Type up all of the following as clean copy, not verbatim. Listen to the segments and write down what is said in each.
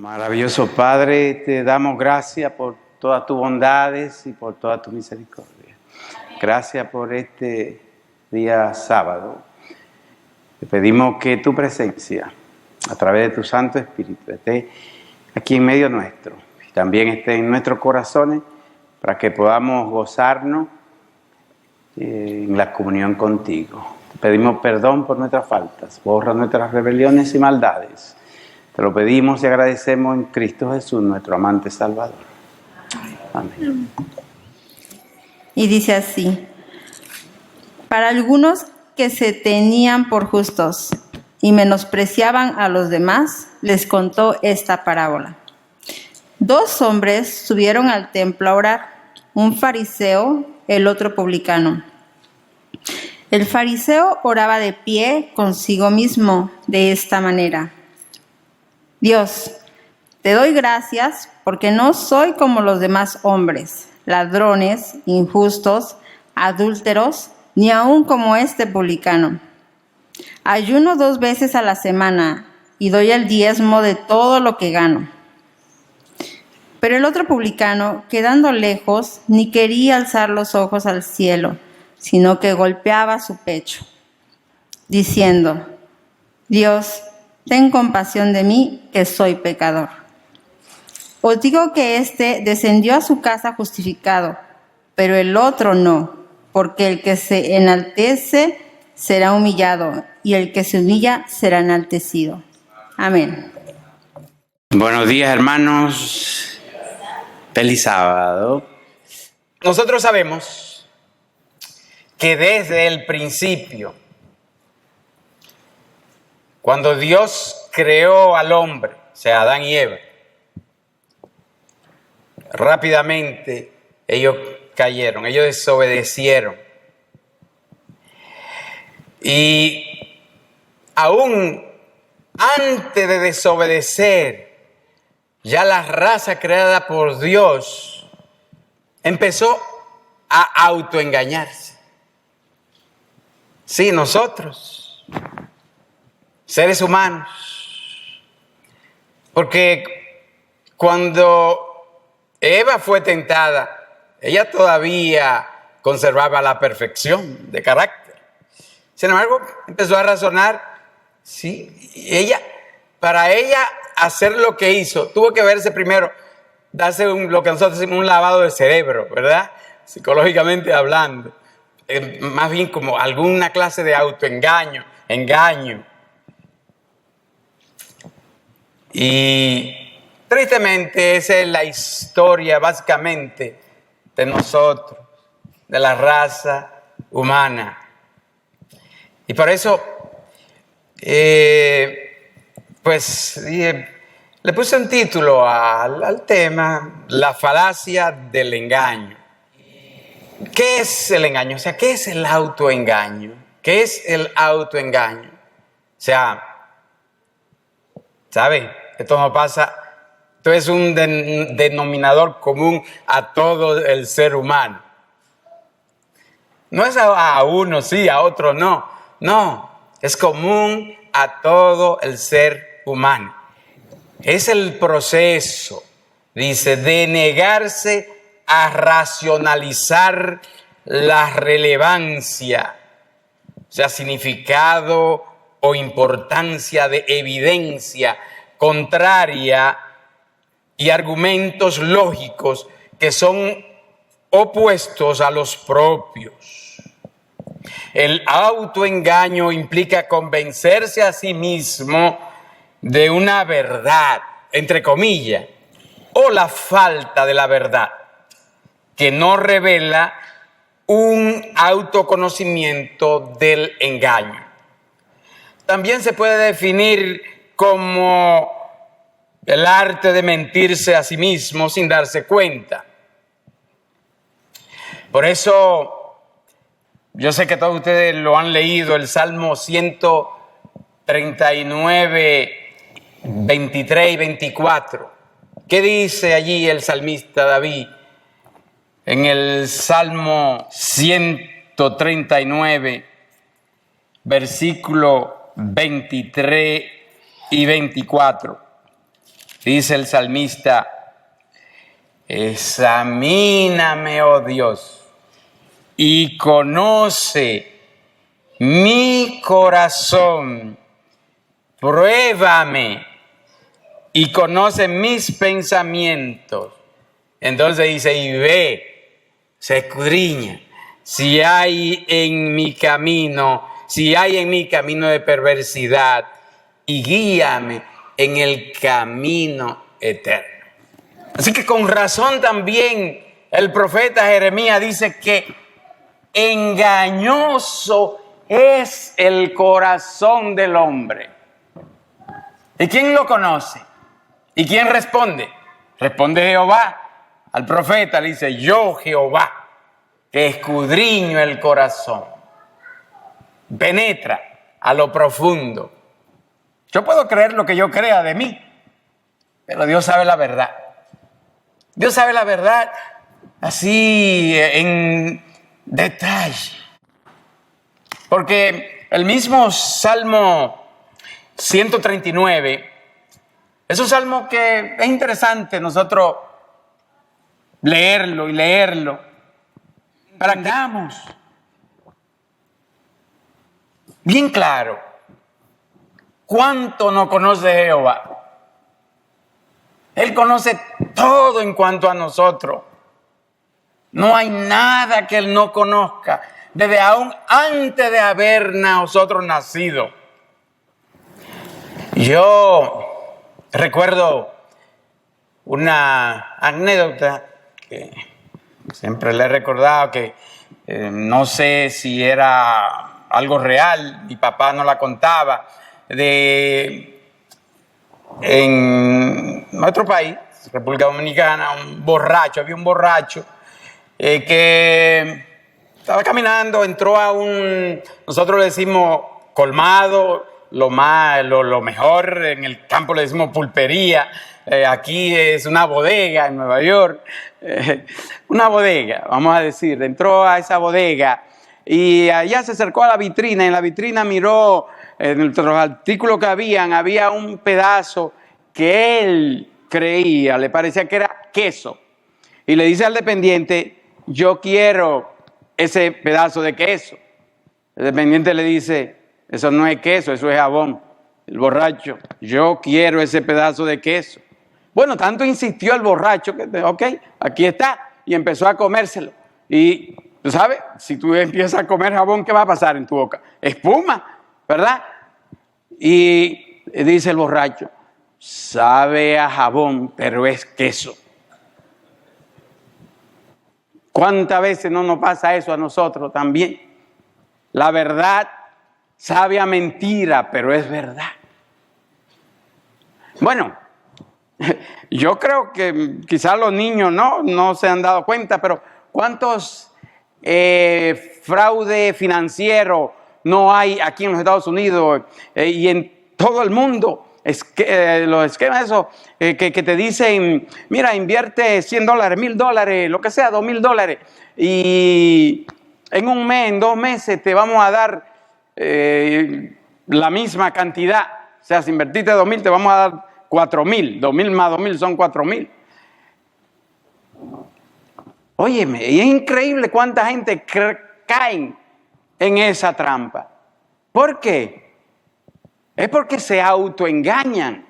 Maravilloso Padre, te damos gracias por todas tus bondades y por toda tu misericordia. Gracias por este día sábado. Te pedimos que tu presencia, a través de tu Santo Espíritu, esté aquí en medio nuestro y también esté en nuestros corazones para que podamos gozarnos en la comunión contigo. Te pedimos perdón por nuestras faltas, borra nuestras rebeliones y maldades. Te lo pedimos y agradecemos en Cristo Jesús, nuestro amante Salvador. Amén. Y dice así: para algunos que se tenían por justos y menospreciaban a los demás, les contó esta parábola. 2 hombres subieron al templo a orar, un fariseo, el otro publicano. El fariseo oraba de pie consigo mismo de esta manera: Dios, te doy gracias porque no soy como los demás hombres, ladrones, injustos, adúlteros, ni aun como este publicano. Ayuno 2 veces a la semana y doy el diezmo de todo lo que gano. Pero el otro publicano, quedando lejos, ni quería alzar los ojos al cielo, sino que golpeaba su pecho, diciendo: Dios, ten compasión de mí, que soy pecador. Os digo que éste descendió a su casa justificado, pero el otro no, porque el que se enaltece será humillado, y el que se humilla será enaltecido. Amén. Buenos días, hermanos. Feliz sábado. Nosotros sabemos que desde el principio, cuando Dios creó al hombre, o sea, Adán y Eva, rápidamente ellos cayeron, ellos desobedecieron. Y aún antes de desobedecer, ya la raza creada por Dios empezó a autoengañarse. Sí, nosotros, seres humanos, porque cuando Eva fue tentada, ella todavía conservaba la perfección de carácter. Sin embargo, empezó a razonar, sí, para ella hacer lo que hizo, tuvo que verse primero, darse lo que nosotros decimos un lavado de cerebro, ¿verdad? Psicológicamente hablando, más bien como alguna clase de autoengaño, engaño. Y tristemente esa es la historia básicamente de nosotros, de la raza humana. Y por eso, le puse un título al tema: la falacia del engaño. ¿Qué es el engaño? O sea, ¿qué es el autoengaño? ¿Qué es el autoengaño? O sea, ¿sabe? Esto no pasa, esto es un denominador común a todo el ser humano. No es a uno sí, a otro no. No, es común a todo el ser humano. Es el proceso, dice, de negarse a racionalizar la relevancia, o sea, significado o importancia de evidencia contraria y argumentos lógicos que son opuestos a los propios. El autoengaño implica convencerse a sí mismo de una verdad, entre comillas, o la falta de la verdad, que no revela un autoconocimiento del engaño. También se puede definir como el arte de mentirse a sí mismo sin darse cuenta. Por eso, yo sé que todos ustedes lo han leído, el Salmo 139, 23 y 24. ¿Qué dice allí el salmista David? En el Salmo 139, versículo 23 y 24. Dice el salmista: examíname, oh Dios, y conoce mi corazón. Pruébame y conoce mis pensamientos. Entonces dice: y ve, se escudriña, si hay en mi camino de perversidad, y guíame en el camino eterno. Así que con razón también el profeta Jeremías dice que engañoso es el corazón del hombre. ¿Y quién lo conoce? ¿Y quién responde? Responde Jehová. Al profeta le dice: yo, Jehová, que escudriño el corazón. Penetra a lo profundo. Yo puedo creer lo que yo crea de mí, pero Dios sabe la verdad. Dios sabe la verdad así en detalle. Porque el mismo Salmo 139 es un salmo que es interesante nosotros leerlo y leerlo para que hagamos bien claro cuánto nos conoce Jehová. Él conoce todo en cuanto a nosotros. No hay nada que Él no conozca, desde aún antes de haber nosotros nacido. Yo recuerdo una anécdota que siempre le he recordado, que no sé si era algo real, mi papá no la contaba, en nuestro país, República Dominicana, había un borracho que estaba caminando, entró a nosotros le decimos colmado, lo mejor, en el campo le decimos pulpería, aquí es una bodega en Nueva York, una bodega, vamos a decir. Entró a esa bodega y allá se acercó a la vitrina, y en la vitrina miró, entre los artículos que había un pedazo que él creía, le parecía que era queso, y le dice al dependiente: yo quiero ese pedazo de queso. El dependiente le dice: eso no es queso, eso es jabón. El borracho: yo quiero ese pedazo de queso. Bueno, tanto insistió el borracho que, ok, aquí está, y empezó a comérselo. Y tú sabes, si tú empiezas a comer jabón, ¿qué va a pasar en tu boca? Espuma, ¿verdad? Y dice el borracho: sabe a jabón, pero es queso. ¿Cuántas veces no nos pasa eso a nosotros también? La verdad sabe a mentira, pero es verdad. Bueno, yo creo que quizás los niños no se han dado cuenta, pero ¿cuántos fraude financiero no hay aquí en los Estados Unidos y en todo el mundo? Los esquemas esos que te dicen: mira, invierte $100, $1,000, lo que sea, $2,000, y en un mes, en 2 meses te vamos a dar la misma cantidad. O sea, si invertiste 2,000, te vamos a dar 4,000. 2,000 más 2,000 son 4,000. Óyeme, y es increíble cuánta gente cae en esa trampa. ¿Por qué? Es porque se autoengañan,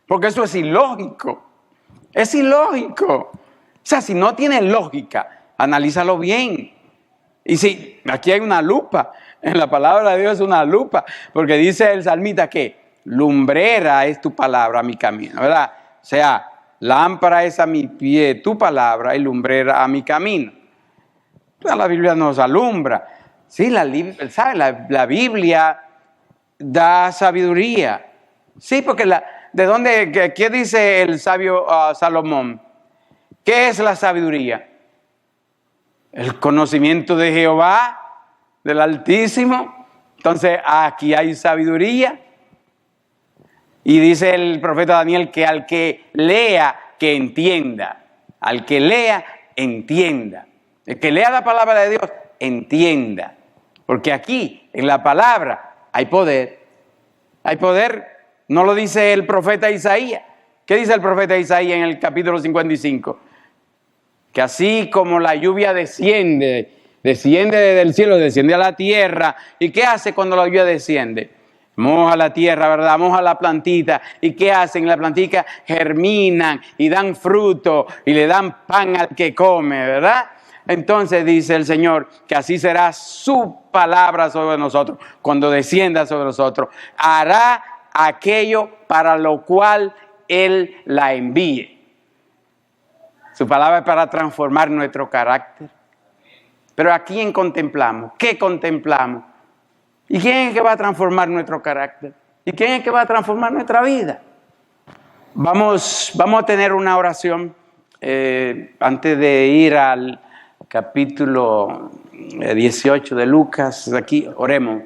porque eso es ilógico. Es ilógico. O sea, si no tiene lógica, analízalo bien. Y si aquí hay una lupa, en la palabra de Dios es una lupa, porque dice el salmista que lumbrera es tu palabra a mi camino, ¿verdad? O sea, lámpara es a mi pie tu palabra y lumbrera a mi camino. La Biblia nos alumbra. Sí, ¿sabe? La Biblia da sabiduría. Sí, porque ¿de dónde? ¿Qué dice el sabio Salomón? ¿Qué es la sabiduría? El conocimiento de Jehová, del Altísimo. Entonces, aquí hay sabiduría. Y dice el profeta Daniel que al que lea, que entienda. Al que lea, entienda. El que lea la palabra de Dios, entienda. Porque aquí, en la palabra, hay poder. Hay poder. No lo dice el profeta Isaías. ¿Qué dice el profeta Isaías en el capítulo 55? Que así como la lluvia desciende desde el cielo, desciende a la tierra. ¿Y qué hace cuando la lluvia desciende? Moja la tierra, ¿verdad? Moja la plantita. ¿Y qué hacen? La plantita germinan y dan fruto y le dan pan al que come, ¿verdad? Entonces dice el Señor que así será su palabra sobre nosotros, cuando descienda sobre nosotros. Hará aquello para lo cual Él la envíe. Su palabra es para transformar nuestro carácter. Pero ¿a quién contemplamos? ¿Qué contemplamos? ¿Y quién es el que va a transformar nuestro carácter? ¿Y quién es el que va a transformar nuestra vida? Vamos a tener una oración antes de ir al capítulo 18 de Lucas. Aquí oremos.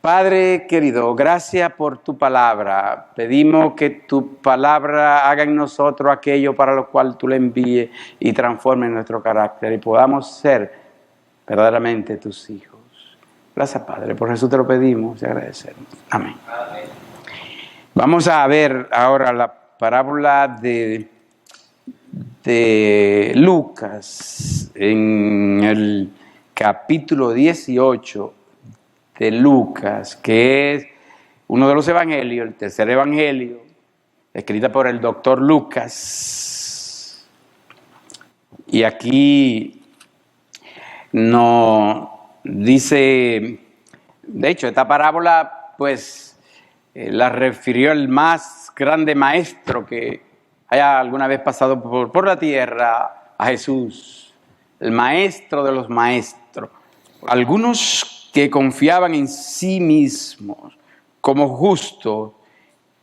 Padre querido, gracias por tu palabra. Pedimos que tu palabra haga en nosotros aquello para lo cual tú le envíes y transforme nuestro carácter y podamos ser verdaderamente tus hijos. Gracias, Padre. Por Jesús te lo pedimos y agradecemos. Amén. Amén. Vamos a ver ahora la parábola de Lucas en el capítulo 18 de Lucas, que es uno de los evangelios, el tercer evangelio, escrita por el doctor Lucas. Y aquí nos dice, de hecho, esta parábola, pues, la refirió el más grande maestro que haya alguna vez pasado por la tierra, a Jesús, el maestro de los maestros. Algunos que confiaban en sí mismos como justos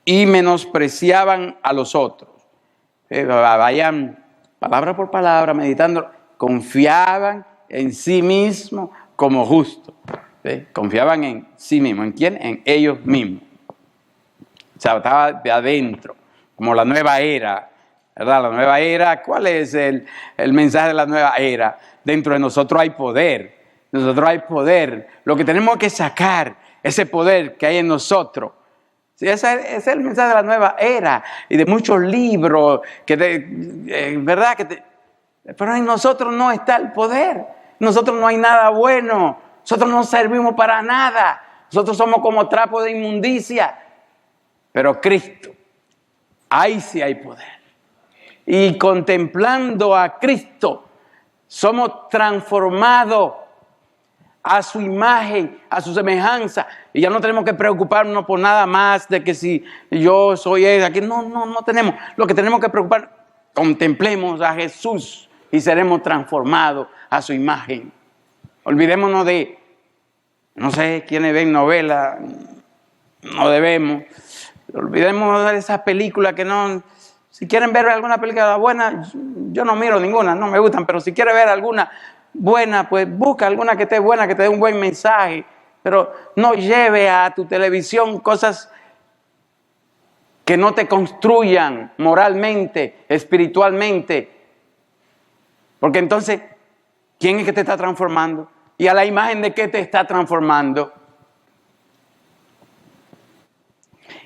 y menospreciaban a los otros. Vayan palabra por palabra meditando. Confiaban en sí mismos como justos. Confiaban en sí mismos. ¿En quién? En ellos mismos. O sea, estaba de adentro, como la nueva era, ¿verdad? La nueva era, ¿cuál es el mensaje de la nueva era? Dentro de nosotros hay poder. Nosotros hay poder. Lo que tenemos que sacar, ese poder que hay en nosotros. Sí, ese es el mensaje de la nueva era y de muchos libros, ¿verdad? Pero en nosotros no está el poder. Nosotros no hay nada bueno. Nosotros no servimos para nada. Nosotros somos como trapos de inmundicia. Pero Cristo, ahí sí hay poder. Y contemplando a Cristo, somos transformados a su imagen, a su semejanza, y ya no tenemos que preocuparnos por nada más de que si yo soy él, aquí no tenemos. Lo que tenemos que preocupar, contemplemos a Jesús y seremos transformados a su imagen. Olvidémonos de, no sé, quienes ven novelas, no debemos. Olvidémonos de esas películas que no, si quieren ver alguna película buena, yo no miro ninguna, no me gustan, pero si quieren ver alguna buena, pues busca alguna que esté buena, que te dé un buen mensaje, pero no lleve a tu televisión cosas que no te construyan moralmente, espiritualmente, porque entonces, ¿quién es que te está transformando? ¿Y a la imagen de qué te está transformando?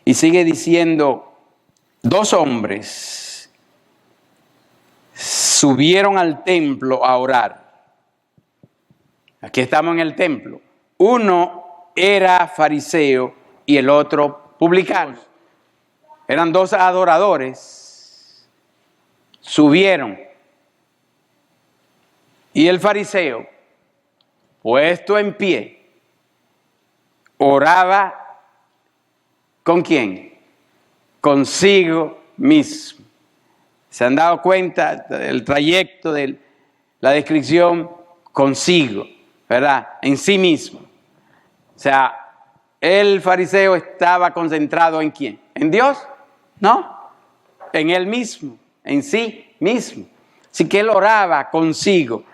Y sigue diciendo, 2 hombres subieron al templo a orar. Aquí estamos en el templo. Uno era fariseo y el otro publicano. Eran 2 adoradores. Subieron. Y el fariseo, puesto en pie, oraba ¿con quién? Consigo mismo. ¿Se han dado cuenta del trayecto de la descripción? Consigo, ¿verdad? En sí mismo. O sea, el fariseo estaba concentrado ¿en quién? ¿En Dios? No, en él mismo, en sí mismo. Así que él oraba consigo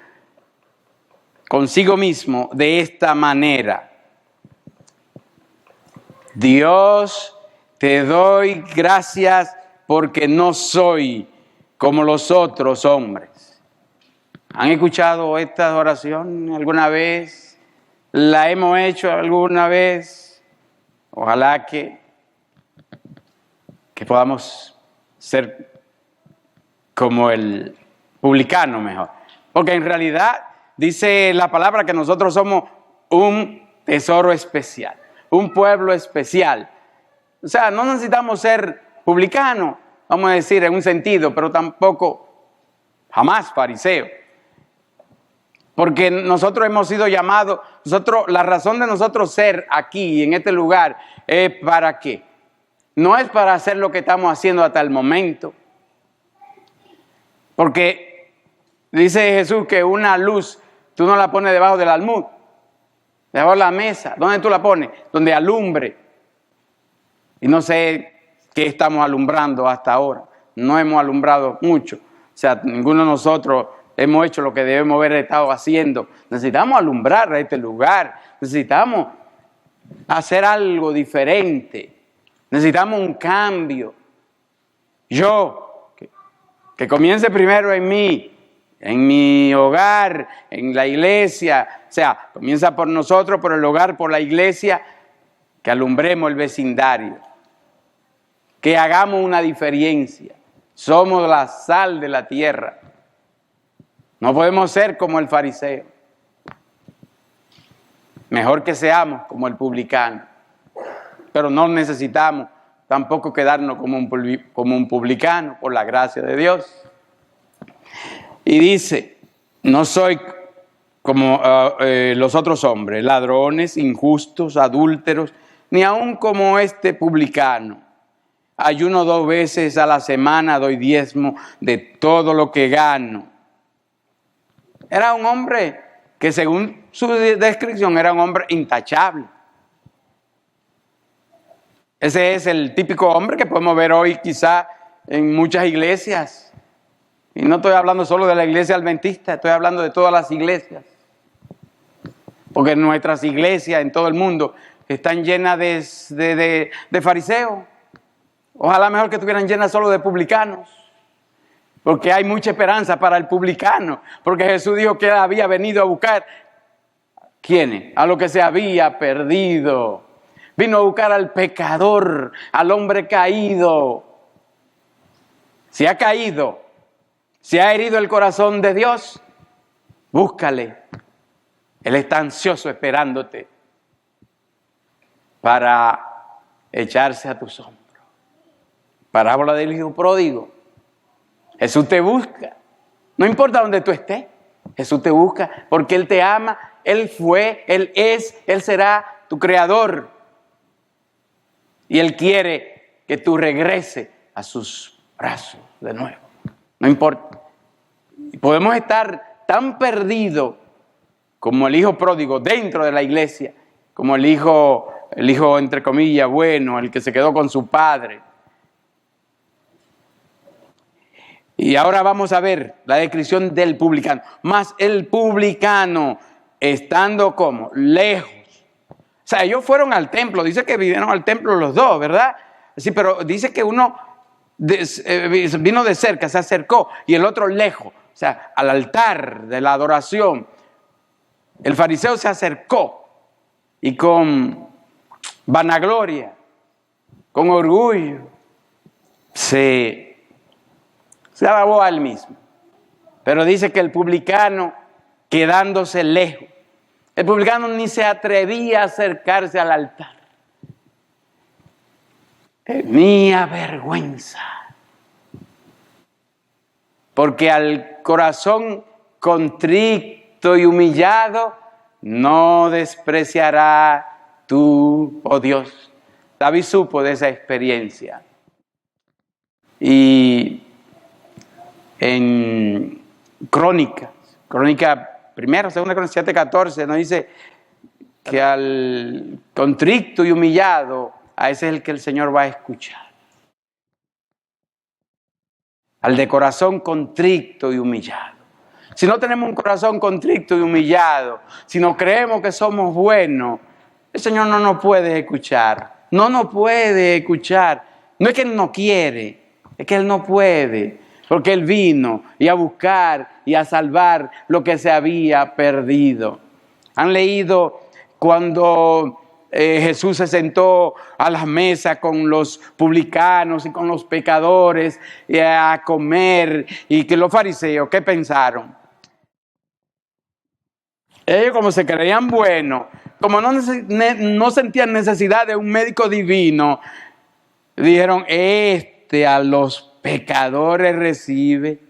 mismo de esta manera. Dios, te doy gracias porque no soy como los otros hombres. ¿Han escuchado esta oración alguna vez? ¿La hemos hecho alguna vez? Ojalá que podamos ser como el publicano mejor. Porque en realidad dice la palabra que nosotros somos un tesoro especial, un pueblo especial. O sea, no necesitamos ser publicanos, vamos a decir en un sentido, pero tampoco jamás fariseo. Porque nosotros hemos sido llamados, la razón de nosotros ser aquí, en este lugar, es ¿para qué? No es para hacer lo que estamos haciendo hasta el momento. Porque dice Jesús que una luz tú no la pones debajo del almud, debajo de la mesa. ¿Dónde tú la pones? Donde alumbre. Y no sé qué estamos alumbrando hasta ahora. No hemos alumbrado mucho. O sea, ninguno de nosotros hemos hecho lo que debemos haber estado haciendo. Necesitamos alumbrar a este lugar. Necesitamos hacer algo diferente. Necesitamos un cambio. Que comience primero en mí, en mi hogar, en la iglesia. O sea, comienza por nosotros, por el hogar, por la iglesia, que alumbremos el vecindario, que hagamos una diferencia. Somos la sal de la tierra. No podemos ser como el fariseo. Mejor que seamos como el publicano. Pero no necesitamos tampoco quedarnos como un publicano, por la gracia de Dios. Y dice, no soy como los otros hombres, ladrones, injustos, adúlteros, ni aun como este publicano. Ayuno 2 veces a la semana, doy diezmo de todo lo que gano. Era un hombre que según su descripción era un hombre intachable. Ese es el típico hombre que podemos ver hoy quizá en muchas iglesias. Y no estoy hablando solo de la iglesia adventista, estoy hablando de todas las iglesias. Porque nuestras iglesias en todo el mundo están llenas de fariseos. Ojalá mejor que estuvieran llenas solo de publicanos. Porque hay mucha esperanza para el publicano. Porque Jesús dijo que él había venido a buscar, ¿quiénes? A lo que se había perdido. Vino a buscar al pecador, al hombre caído. Si ha caído, si ha herido el corazón de Dios, búscale. Él está ansioso esperándote para echarse a tus hombros. Parábola del hijo pródigo. Jesús te busca. No importa dónde tú estés. Jesús te busca porque Él te ama. Él fue, Él es, Él será tu creador. Y Él quiere que tú regreses a sus brazos de nuevo. No importa. Podemos estar tan perdidos como el hijo pródigo dentro de la iglesia, como el hijo entre comillas bueno, el que se quedó con su padre. Y ahora vamos a ver la descripción del publicano. Mas el publicano, estando como lejos. O sea, ellos fueron al templo. Dice que vinieron al templo los dos, ¿verdad? Sí, pero dice que uno vino de cerca, se acercó, y el otro lejos. O sea, al altar de la adoración. El fariseo se acercó y con vanagloria, con orgullo, se alabó a él mismo. Pero dice que el publicano, quedándose lejos, el publicano ni se atrevía a acercarse al altar. Tenía vergüenza. Porque al corazón contrito y humillado no despreciará tú, oh Dios. David supo de esa experiencia. Y en Crónica primera, segunda Crónica 7:14 nos dice que al contrito y humillado, a ese es el que el Señor va a escuchar. Al de corazón contrito y humillado. Si no tenemos un corazón contrito y humillado, si no creemos que somos buenos, el Señor no nos puede escuchar. No nos puede escuchar. No es que Él no quiere, es que Él no puede. Porque Él vino y a buscar y a salvar lo que se había perdido. Han leído cuando Jesús se sentó a las mesas con los publicanos y con los pecadores a comer, y que los fariseos, ¿qué pensaron? Ellos, como se creían buenos, como no sentían necesidad de un médico divino, dijeron: a los pecadores recibe,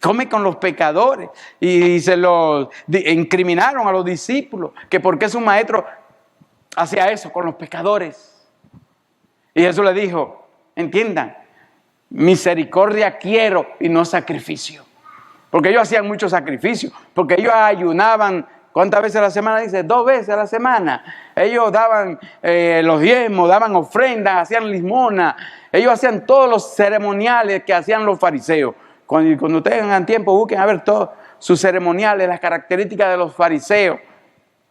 come con los pecadores. Y se los incriminaron a los discípulos, que por qué su maestro hacía eso con los pecadores. Y Jesús le dijo: entiendan, misericordia quiero y no sacrificio. Porque ellos hacían muchos sacrificios, porque ellos ayunaban, ¿cuántas veces a la semana? Dice, 2 veces a la semana. Ellos daban los diezmos, daban ofrendas, hacían limosna. Ellos hacían todos los ceremoniales que hacían los fariseos. Cuando ustedes tengan tiempo, busquen a ver todos sus ceremoniales, las características de los fariseos.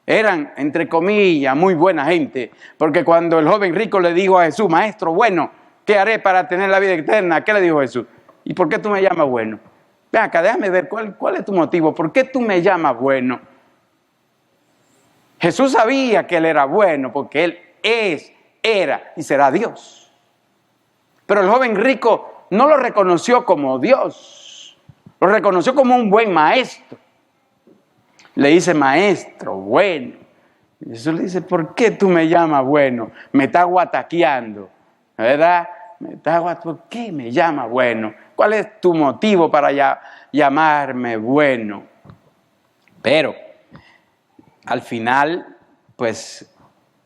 Eran, entre comillas, muy buena gente. Porque cuando el joven rico le dijo a Jesús: maestro, bueno, ¿qué haré para tener la vida eterna? ¿Qué le dijo Jesús? ¿Y por qué tú me llamas bueno? Ven acá, déjame ver cuál es tu motivo. ¿Por qué tú me llamas bueno? Jesús sabía que él era bueno porque él era y será Dios. Pero el joven rico no lo reconoció como Dios. Lo reconoció como un buen maestro. Le dice: maestro, bueno. Y Jesús le dice: ¿por qué tú me llamas bueno? Me estás guataqueando, ¿verdad? ¿Por qué me llamas bueno? ¿Cuál es tu motivo para llamarme bueno? Pero al final, pues,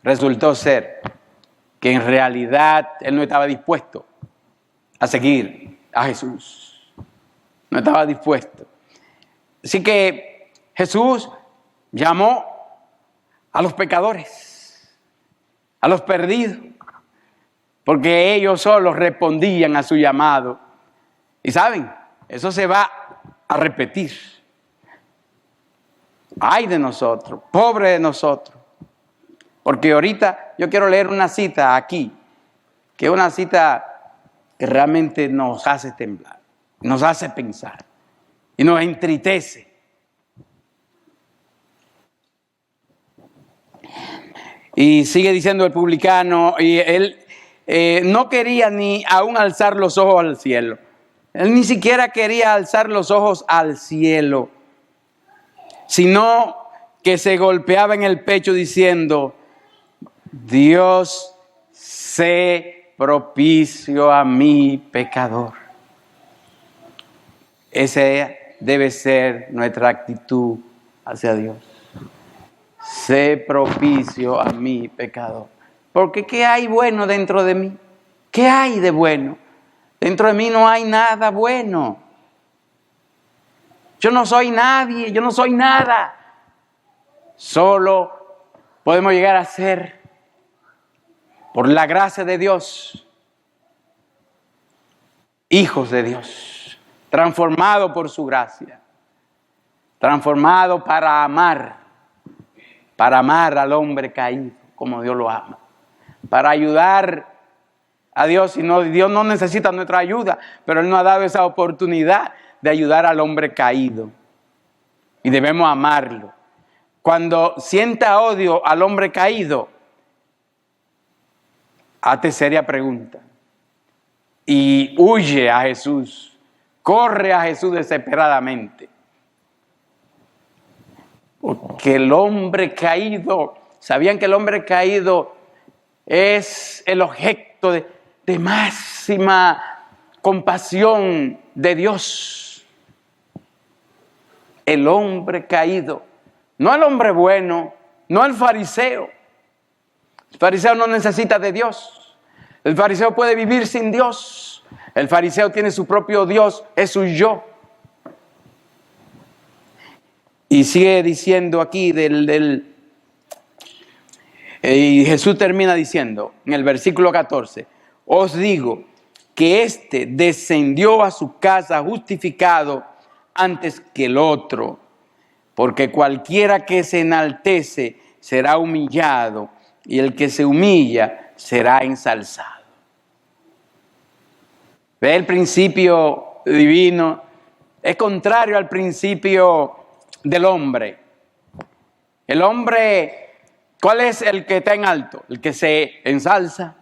resultó ser que en realidad él no estaba dispuesto a seguir a Jesús. No estaba dispuesto. Así que Jesús llamó a los pecadores, a los perdidos, porque ellos solos respondían a su llamado. Y saben, eso se va a repetir. Ay de nosotros, pobre de nosotros. Porque ahorita yo quiero leer una cita aquí, que es una cita que realmente nos hace temblar, nos hace pensar y nos entristece. Y sigue diciendo el publicano, y él no quería ni aún alzar los ojos al cielo. Él ni siquiera quería alzar los ojos al cielo, sino que se golpeaba en el pecho diciendo: Dios, sé propicio a mi pecador. Esa debe ser nuestra actitud hacia Dios. Sé propicio a mi pecador. Porque ¿qué hay bueno dentro de mí? ¿Qué hay de bueno? Dentro de mí no hay nada bueno. Yo no soy nadie, yo no soy nada. Solo podemos llegar a ser, por la gracia de Dios, hijos de Dios, transformados por su gracia, transformados para amar al hombre caído como Dios lo ama, para ayudar a Dios. Dios no necesita nuestra ayuda, pero Él nos ha dado esa oportunidad de ayudar al hombre caído y debemos amarlo. Cuando sienta odio al hombre caído, hazte seria pregunta y huye a Jesús, corre a Jesús desesperadamente. Porque el hombre caído, ¿sabían que el hombre caído es el objeto de máxima compasión de Dios? El hombre caído, no el hombre bueno, no el fariseo. El fariseo no necesita de Dios. El fariseo puede vivir sin Dios. El fariseo tiene su propio Dios, es su yo. Y sigue diciendo aquí y Jesús termina diciendo en el versículo 14: os digo que éste descendió a su casa justificado antes que el otro, porque cualquiera que se enaltece será humillado, y el que se humilla será ensalzado. ¿Ve? El principio divino es contrario al principio del hombre. El hombre ¿Cuál es el que está en alto? El que se ensalza.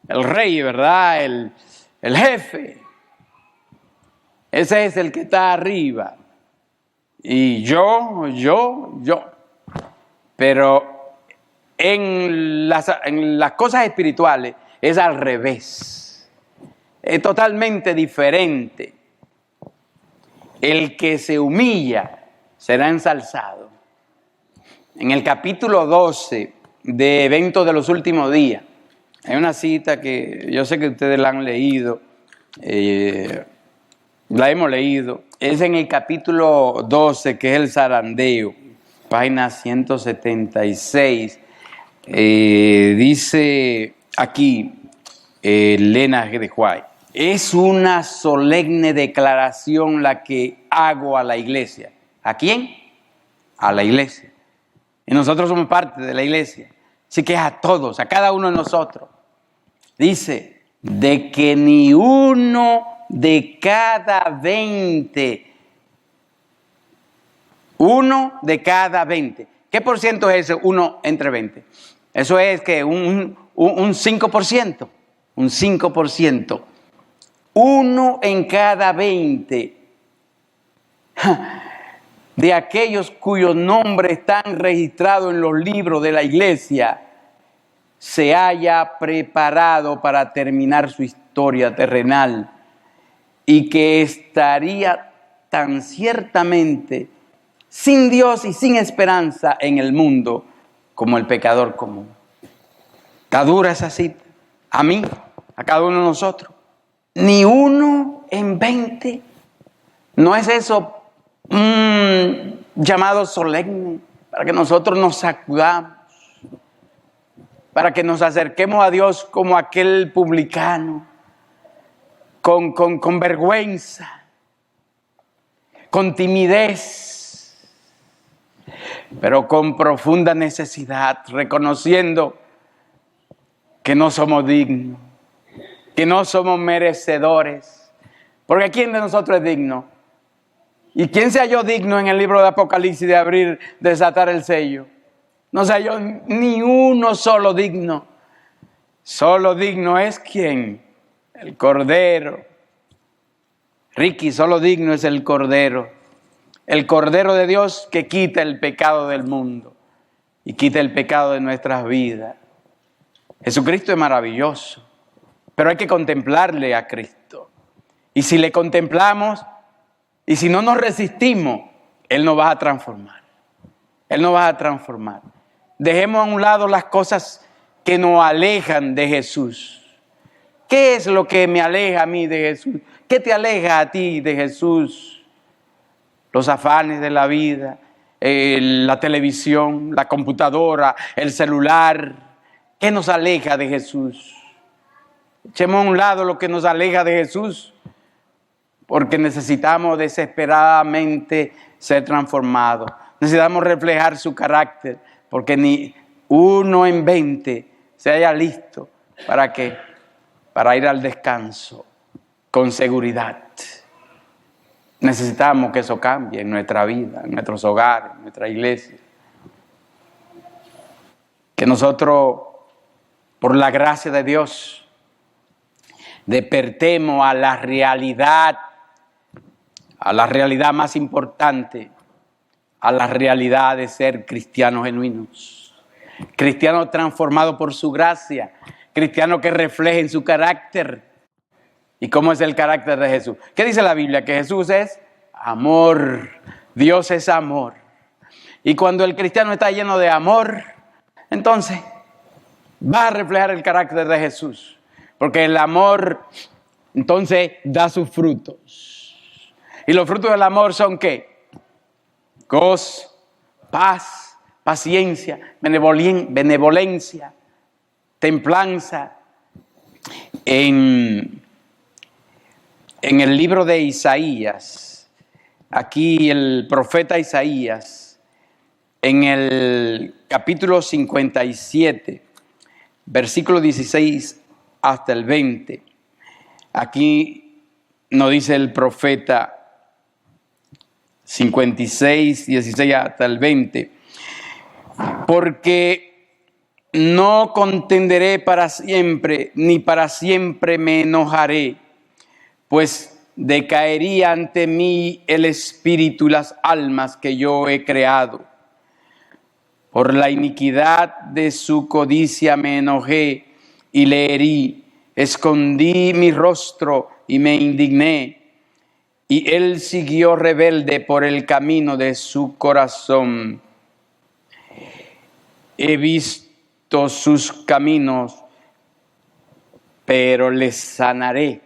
El rey, ¿verdad? El jefe. Ese es el que está arriba. Y yo. Pero en las cosas espirituales es al revés. Es totalmente diferente. El que se humilla será ensalzado. En el capítulo 12 de Eventos de los Últimos Días, hay una cita que yo sé que ustedes la han leído, la hemos leído. Es en el capítulo 12, que es el zarandeo, página 176. Dice aquí Elena G. de White: es una solemne declaración la que hago a la iglesia. ¿A quién? A la iglesia. Y nosotros somos parte de la iglesia. Así que es a todos, a cada uno de nosotros. Dice, de que ni uno de cada 20. Uno de cada 20. ¿Qué por ciento es ese 1 entre 20? Eso es que un 5%. Un 5%. 1 en cada 20 de aquellos cuyos nombres están registrados en los libros de la iglesia se haya preparado para terminar su historia terrenal y que estaría tan ciertamente sin Dios y sin esperanza en el mundo como el pecador común. Está dura esa cita. A mí, a cada uno de nosotros. Ni 1 en 20. ¿No es eso llamado solemne para que nosotros nos sacudamos? Para que nos acerquemos a Dios como aquel publicano, con vergüenza, con timidez, pero con profunda necesidad, reconociendo que no somos dignos, que no somos merecedores. Porque ¿quién de nosotros es digno? ¿Y quién se halló digno en el libro de Apocalipsis de abrir, de desatar el sello? No se halló ni uno solo digno. Solo digno es ¿quién? El Cordero. Ricky, solo digno es el Cordero. El Cordero de Dios que quita el pecado del mundo y quita el pecado de nuestras vidas. Jesucristo es maravilloso, pero hay que contemplarle a Cristo. Y si le contemplamos y si no nos resistimos, Él nos va a transformar. Él nos va a transformar. Dejemos a un lado las cosas que nos alejan de Jesús. ¿Qué es lo que me aleja a mí de Jesús? ¿Qué te aleja a ti de Jesús? Los afanes de la vida, la televisión, la computadora, el celular. ¿Qué nos aleja de Jesús? Echemos a un lado lo que nos aleja de Jesús, porque necesitamos desesperadamente ser transformados. Necesitamos reflejar su carácter, porque ni 1 en 20 se haya listo. ¿Para qué? Para ir al descanso con seguridad. Necesitamos que eso cambie en nuestra vida, en nuestros hogares, en nuestra iglesia. Que nosotros, por la gracia de Dios, despertemos a la realidad más importante, a la realidad de ser cristianos genuinos, cristianos transformados por su gracia, cristianos que reflejen su carácter. ¿Y cómo es el carácter de Jesús? ¿Qué dice la Biblia? Que Jesús es amor, Dios es amor. Y cuando el cristiano está lleno de amor, entonces va a reflejar el carácter de Jesús, porque el amor entonces da sus frutos. Y los frutos del amor son ¿qué? Gozo, paz, paciencia, benevolencia, templanza. En el libro de Isaías, aquí el profeta Isaías, en el capítulo 57, versículo 16 hasta el 20, aquí nos dice el profeta 56, 16 hasta el 20, porque no contenderé para siempre, ni para siempre me enojaré, pues decaería ante mí el espíritu y las almas que yo he creado. Por la iniquidad de su codicia me enojé y le herí, escondí mi rostro y me indigné, y él siguió rebelde por el camino de su corazón. He visto sus caminos, pero le sanaré,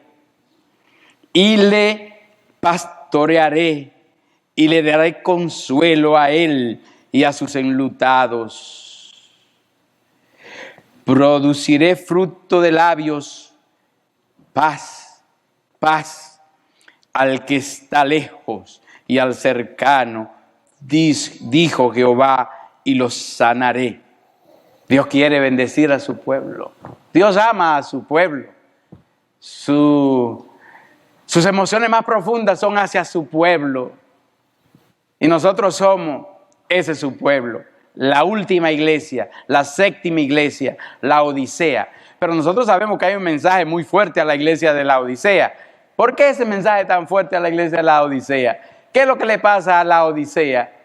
y le pastorearé, y le daré consuelo a él y a sus enlutados. Produciré fruto de labios, paz, paz, al que está lejos y al cercano, dijo Jehová, y los sanaré. Dios quiere bendecir a su pueblo. Dios ama a su pueblo. Sus emociones más profundas son hacia su pueblo. Y nosotros somos ese su pueblo. La última iglesia, la séptima iglesia, la Odisea. Pero nosotros sabemos que hay un mensaje muy fuerte a la iglesia de la Odisea. ¿Por qué ese mensaje tan fuerte a la iglesia de la Odisea? ¿Qué es lo que le pasa a la Odisea?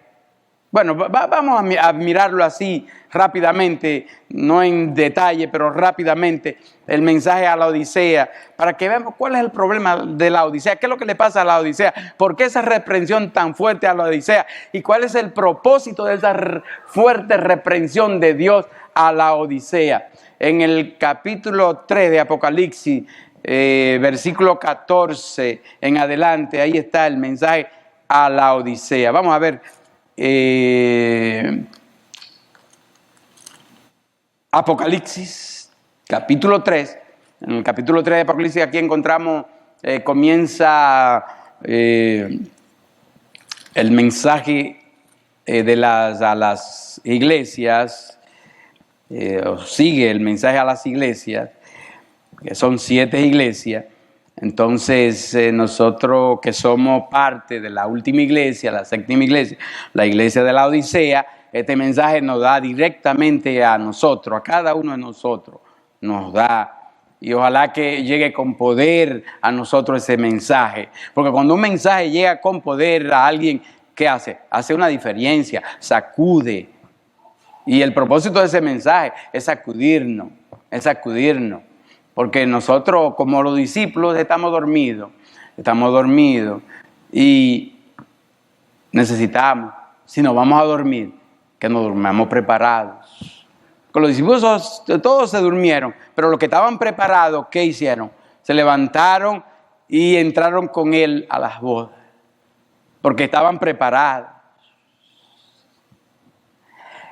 Bueno, vamos a mirarlo así rápidamente, no en detalle, pero rápidamente, el mensaje a la Odisea, para que veamos cuál es el problema de la Odisea, qué es lo que le pasa a la Odisea, por qué esa reprensión tan fuerte a la Odisea y cuál es el propósito de esa fuerte reprensión de Dios a la Odisea. En el capítulo 3 de Apocalipsis, versículo 14 en adelante, ahí está el mensaje a la Odisea. Vamos a ver. Apocalipsis, capítulo 3. En el capítulo 3 de Apocalipsis aquí encontramos, comienza el mensaje a las iglesias, sigue el mensaje a las iglesias, que son 7 iglesias. Entonces nosotros que somos parte de la última iglesia, la séptima iglesia, la iglesia de la Odisea, este mensaje nos da directamente a nosotros, a cada uno de nosotros nos da. Y ojalá que llegue con poder a nosotros ese mensaje. Porque cuando un mensaje llega con poder a alguien, ¿qué hace? Hace una diferencia, sacude. Y el propósito de ese mensaje es sacudirnos, Porque nosotros, como los discípulos, estamos dormidos y necesitamos, si nos vamos a dormir, que nos durmamos preparados. Con los discípulos todos se durmieron, pero los que estaban preparados, ¿qué hicieron? Se levantaron y entraron con él a las bodas, porque estaban preparados.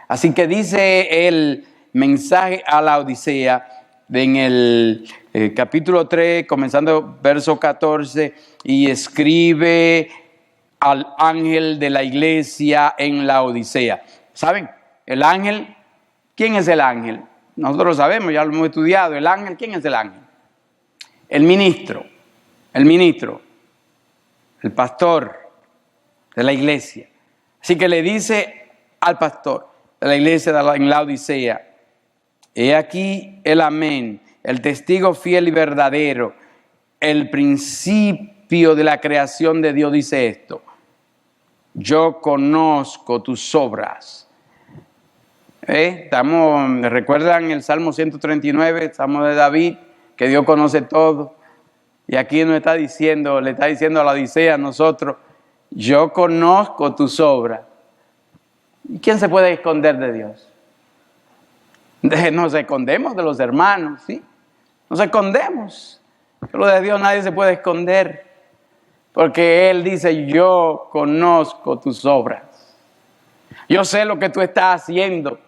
Así que dice el mensaje a la Odisea, en el capítulo 3, comenzando verso 14, y escribe al ángel de la iglesia en la Odisea. ¿Saben? El ángel, ¿quién es el ángel? Nosotros lo sabemos, ya lo hemos estudiado. El ángel, ¿quién es el ángel? El ministro, el pastor de la iglesia. Así que le dice al pastor de la iglesia en la Odisea: he aquí el amén, el testigo fiel y verdadero, el principio de la creación de Dios dice esto: yo conozco tus obras. ¿Recuerdan el Salmo 139, el Salmo de David, que Dios conoce todo? Y aquí nos está diciendo, le está diciendo a la Odisea a nosotros: yo conozco tus obras. ¿Y quién se puede esconder de Dios? Nos escondemos de los hermanos, ¿sí? Nos escondemos. Pero de Dios nadie se puede esconder, porque Él dice: yo conozco tus obras. Yo sé lo que tú estás haciendo.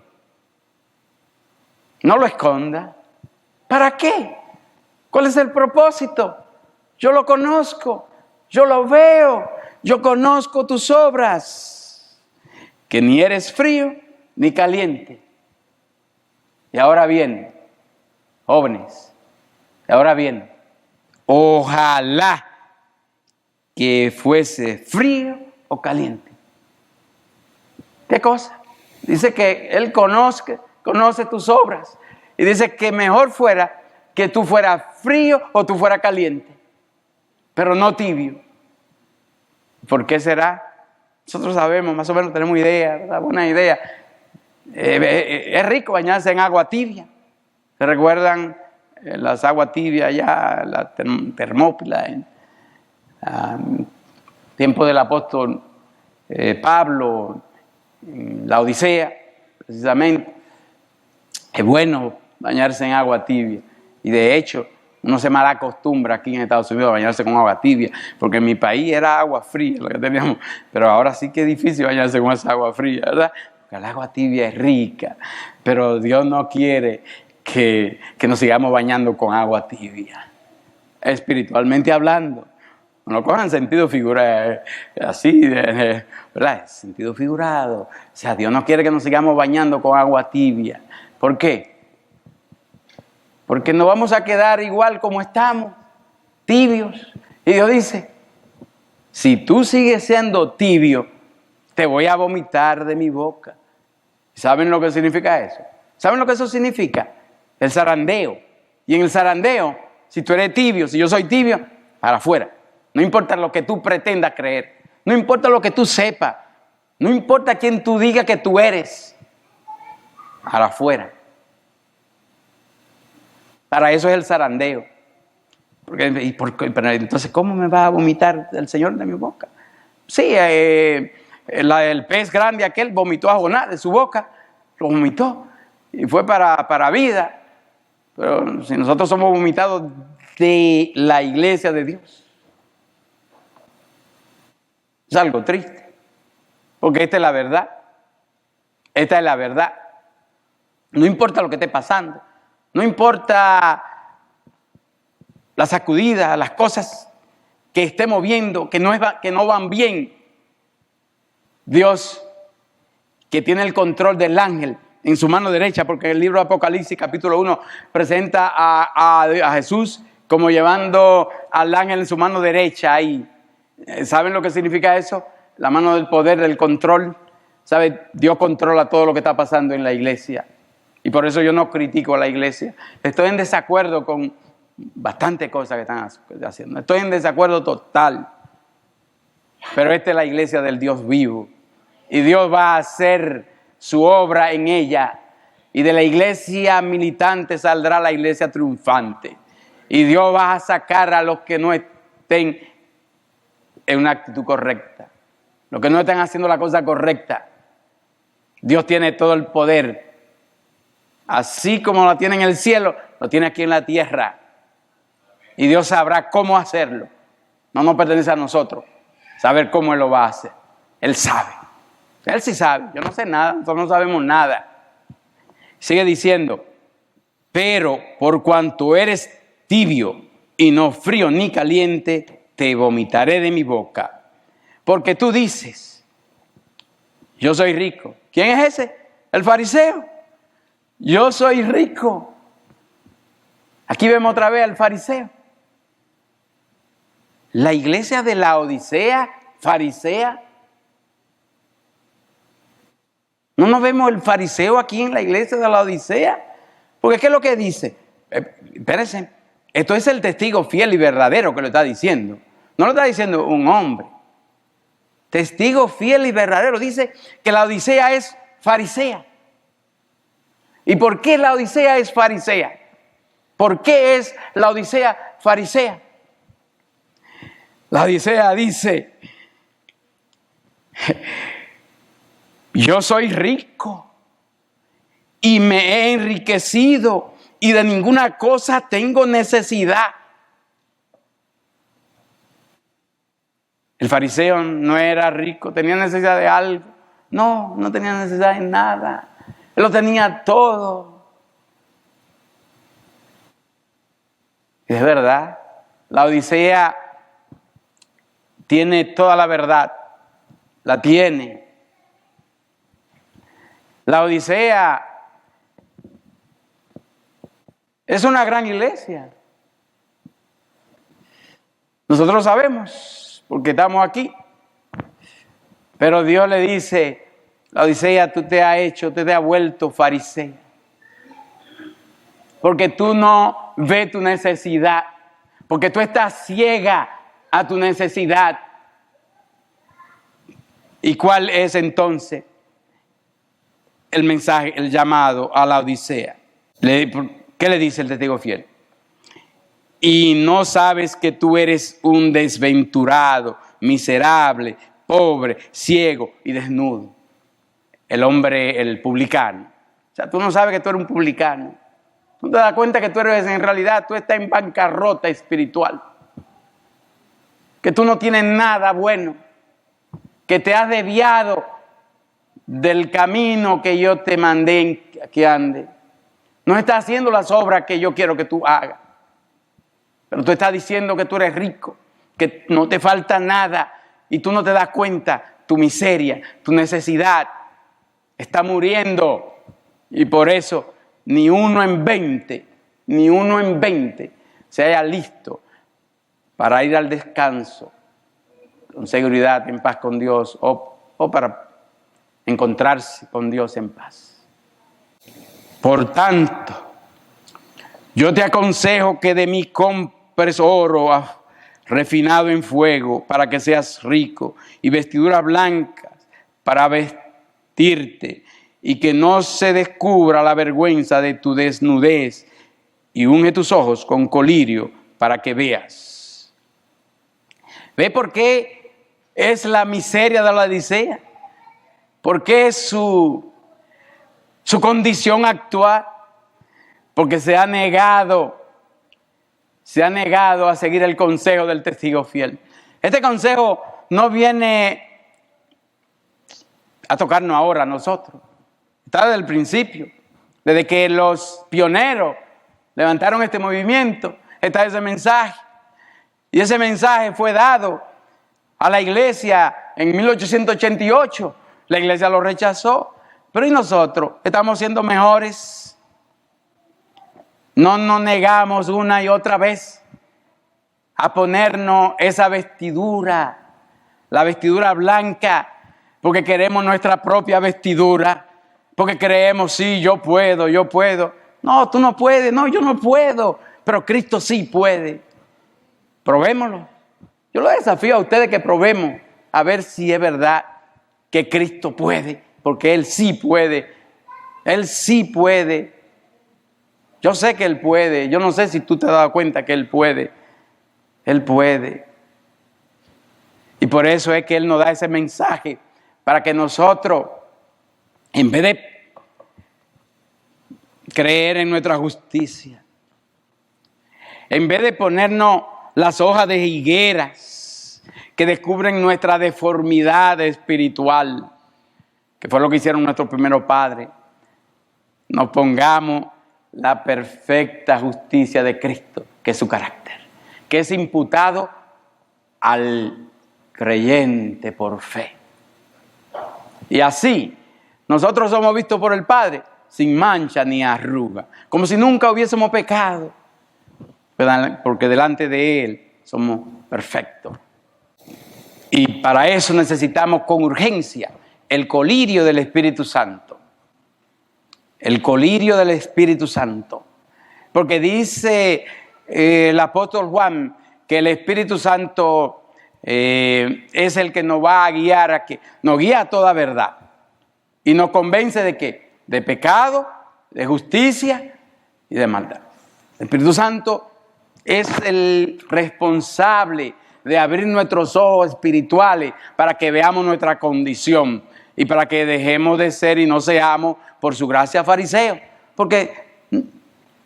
No lo escondas. ¿Para qué? ¿Cuál es el propósito? Yo lo conozco, yo lo veo, yo conozco tus obras, que ni eres frío ni caliente. Y ahora bien, jóvenes, ojalá que fuese frío o caliente. ¿Qué cosa? Dice que Él conoce tus obras. Y dice que mejor fuera que tú fueras frío o tú fueras caliente, pero no tibio. ¿Por qué será? Nosotros sabemos, más o menos tenemos idea, ¿verdad? Buena idea. Es rico bañarse en agua tibia. ¿Se recuerdan las aguas tibias allá, la Termópila, en tiempo del apóstol Pablo, en la Odisea, precisamente? Es bueno bañarse en agua tibia. Y de hecho, uno se mal acostumbra aquí en Estados Unidos a bañarse con agua tibia, porque en mi país era agua fría lo que teníamos, pero ahora sí que es difícil bañarse con esa agua fría, ¿verdad? Porque el agua tibia es rica, pero Dios no quiere que nos sigamos bañando con agua tibia, espiritualmente hablando. No lo cojan en sentido figurado, así, ¿verdad? Sentido figurado. O sea, Dios no quiere que nos sigamos bañando con agua tibia. ¿Por qué? Porque nos vamos a quedar igual como estamos, tibios. Y Dios dice, si tú sigues siendo tibio, te voy a vomitar de mi boca. ¿Saben lo que significa eso? ¿Saben lo que eso significa? El zarandeo. Y en el zarandeo, si tú eres tibio, si yo soy tibio, para afuera. No importa lo que tú pretendas creer, no importa lo que tú sepas, no importa quién tú digas que tú eres, para afuera. Para eso es el zarandeo. Pero entonces, ¿cómo me va a vomitar el Señor de mi boca? Sí, el pez grande aquel vomitó a Jonás de su boca, lo vomitó y fue para vida. Pero si nosotros somos vomitados de la iglesia de Dios, es algo triste, porque esta es la verdad. Esta es la verdad. No importa lo que esté pasando, no importa las sacudidas, las cosas que estemos viendo que no van bien. Dios, que tiene el control del ángel en su mano derecha, porque el libro de Apocalipsis capítulo 1 presenta a Jesús como llevando al ángel en su mano derecha ahí. ¿Saben lo que significa eso? La mano del poder, del control. ¿Sabe? Dios controla todo lo que está pasando en la iglesia. Y por eso yo no critico a la iglesia. Estoy en desacuerdo con bastantes cosas que están haciendo. Estoy en desacuerdo total. Pero esta es la iglesia del Dios vivo. Y Dios va a hacer su obra en ella. Y de la iglesia militante saldrá la iglesia triunfante. Y Dios va a sacar a los que no estén en una actitud correcta. Los que no están haciendo la cosa correcta. Dios tiene todo el poder. Así como lo tiene en el cielo, lo tiene aquí en la tierra. Y Dios sabrá cómo hacerlo. No nos pertenece a nosotros saber cómo Él lo va a hacer. Él sabe. Él sí sabe. Yo no sé nada. Nosotros no sabemos nada. Sigue diciendo, pero por cuanto eres tibio y no frío ni caliente, te vomitaré de mi boca. Porque tú dices, yo soy rico. ¿Quién es ese? El fariseo. Yo soy rico. Aquí vemos otra vez al fariseo. La iglesia de la Odisea, farisea. ¿No nos vemos el fariseo aquí en la iglesia de la Odisea? Porque ¿qué es lo que dice? Espérense, esto es el testigo fiel y verdadero que lo está diciendo. No lo está diciendo un hombre. Testigo fiel y verdadero. Dice que la Odisea es farisea. ¿Y por qué la Odisea es farisea? ¿Por qué es la Odisea farisea? La Odisea dice, yo soy rico y me he enriquecido y de ninguna cosa tengo necesidad. El fariseo no era rico, tenía necesidad de algo. No, no tenía necesidad de nada. Él lo tenía todo. Es verdad, la Odisea tiene toda la verdad, la tiene. La Odisea es una gran iglesia. Nosotros lo sabemos porque estamos aquí. Pero Dios le dice, la Odisea, tú te has vuelto fariseo. porque tú no ves tu necesidad, porque tú estás ciega a tu necesidad. ¿Y cuál es entonces el mensaje, el llamado a la Odisea? ¿Qué le dice el testigo fiel? Y no sabes que tú eres un desventurado, miserable, pobre, ciego y desnudo. El hombre, el publicano. O sea, tú no sabes que tú eres un publicano. Tú te das cuenta que tú eres, en realidad, tú estás en bancarrota espiritual. Que tú no tienes nada bueno. Que te has desviado del camino que yo te mandé que ande. No estás haciendo las obras que yo quiero que tú hagas. Pero tú estás diciendo que tú eres rico, que no te falta nada y tú no te das cuenta. Tu miseria, tu necesidad está muriendo. Y por eso ni uno en 20 se haya listo para ir al descanso con seguridad, en paz con Dios, o para encontrarse con Dios en paz. Por tanto, yo te aconsejo que de mí compres oro refinado en fuego para que seas rico, y vestiduras blancas para vestirte, y que no se descubra la vergüenza de tu desnudez, y unge tus ojos con colirio para que veas. ¿Ve por qué es la miseria de la Odisea? ¿Por qué es su condición actual? Porque se ha negado a seguir el consejo del testigo fiel. Este consejo no viene a tocarnos ahora a nosotros. Está desde el principio. Desde que los pioneros levantaron este movimiento, está ese mensaje. Y ese mensaje fue dado a la iglesia en 1888. La iglesia lo rechazó. Pero ¿y nosotros? ¿Estamos siendo mejores? No nos negamos una y otra vez a ponernos esa vestidura, la vestidura blanca, porque queremos nuestra propia vestidura, porque creemos, sí, yo puedo. No, tú no puedes, no, yo no puedo, pero Cristo sí puede. Probémoslo. Yo lo desafío a ustedes que probemos a ver si es verdad que Cristo puede, porque Él sí puede. Él sí puede. Yo sé que Él puede. Yo no sé si tú te has dado cuenta que Él puede. Él puede. Y por eso es que Él nos da ese mensaje, para que nosotros, en vez de creer en nuestra justicia, en vez de ponernos las hojas de higueras que descubren nuestra deformidad espiritual, que fue lo que hicieron nuestros primeros padres, nos pongamos la perfecta justicia de Cristo, que es su carácter, que es imputado al creyente por fe. Y así, nosotros somos vistos por el Padre sin mancha ni arruga, como si nunca hubiésemos pecado, porque delante de Él somos perfectos. Y para eso necesitamos con urgencia el colirio del Espíritu Santo. El colirio del Espíritu Santo. Porque dice el apóstol Juan que el Espíritu Santo es el que nos va a guiar, nos guía a toda verdad. Y nos convence ¿de qué? De pecado, de justicia y de maldad. El Espíritu Santo es el responsable de abrir nuestros ojos espirituales para que veamos nuestra condición y para que dejemos de ser y no seamos, por su gracia, fariseos. Porque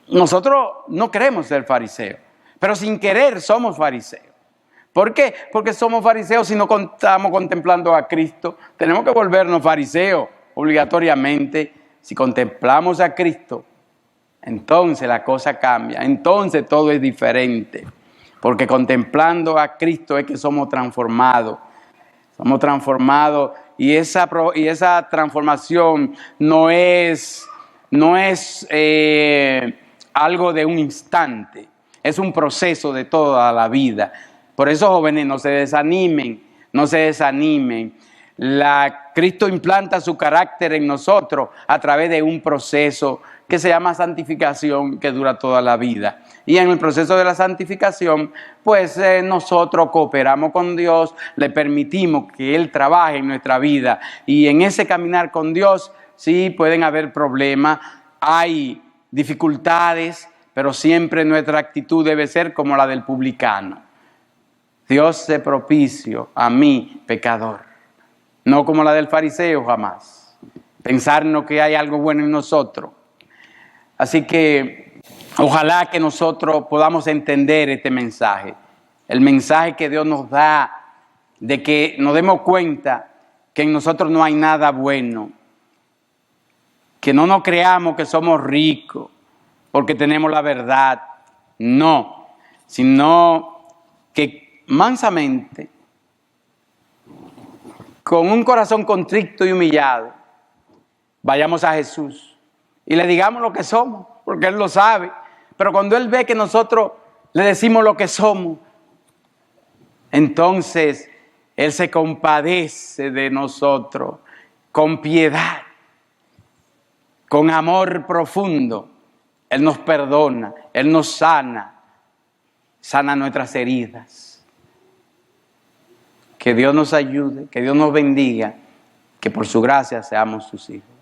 nosotros no queremos ser fariseos, pero sin querer somos fariseos. ¿Por qué? Porque somos fariseos si no estamos contemplando a Cristo. Tenemos que volvernos fariseos obligatoriamente. Si contemplamos a Cristo, entonces la cosa cambia, entonces todo es diferente. Porque contemplando a Cristo es que somos transformados. Somos transformados y esa transformación no es algo de un instante. Es un proceso de toda la vida. Por eso, jóvenes, no se desanimen. Cristo implanta su carácter en nosotros a través de un proceso que se llama santificación, que dura toda la vida. Y en el proceso de la santificación, pues nosotros cooperamos con Dios, le permitimos que Él trabaje en nuestra vida. Y en ese caminar con Dios, sí pueden haber problemas, hay dificultades, pero siempre nuestra actitud debe ser como la del publicano. Dios se propicio a mí, pecador. No como la del fariseo jamás. Pensarnos que hay algo bueno en nosotros. Así que ojalá que nosotros podamos entender este mensaje. El mensaje que Dios nos da de que nos demos cuenta que en nosotros no hay nada bueno. Que no nos creamos que somos ricos porque tenemos la verdad. No, sino que mansamente, con un corazón contrito y humillado, vayamos a Jesús y le digamos lo que somos, porque Él lo sabe. Pero cuando Él ve que nosotros le decimos lo que somos, entonces Él se compadece de nosotros con piedad, con amor profundo. Él nos perdona, Él nos sana nuestras heridas. Que Dios nos ayude, que Dios nos bendiga, que por su gracia seamos sus hijos.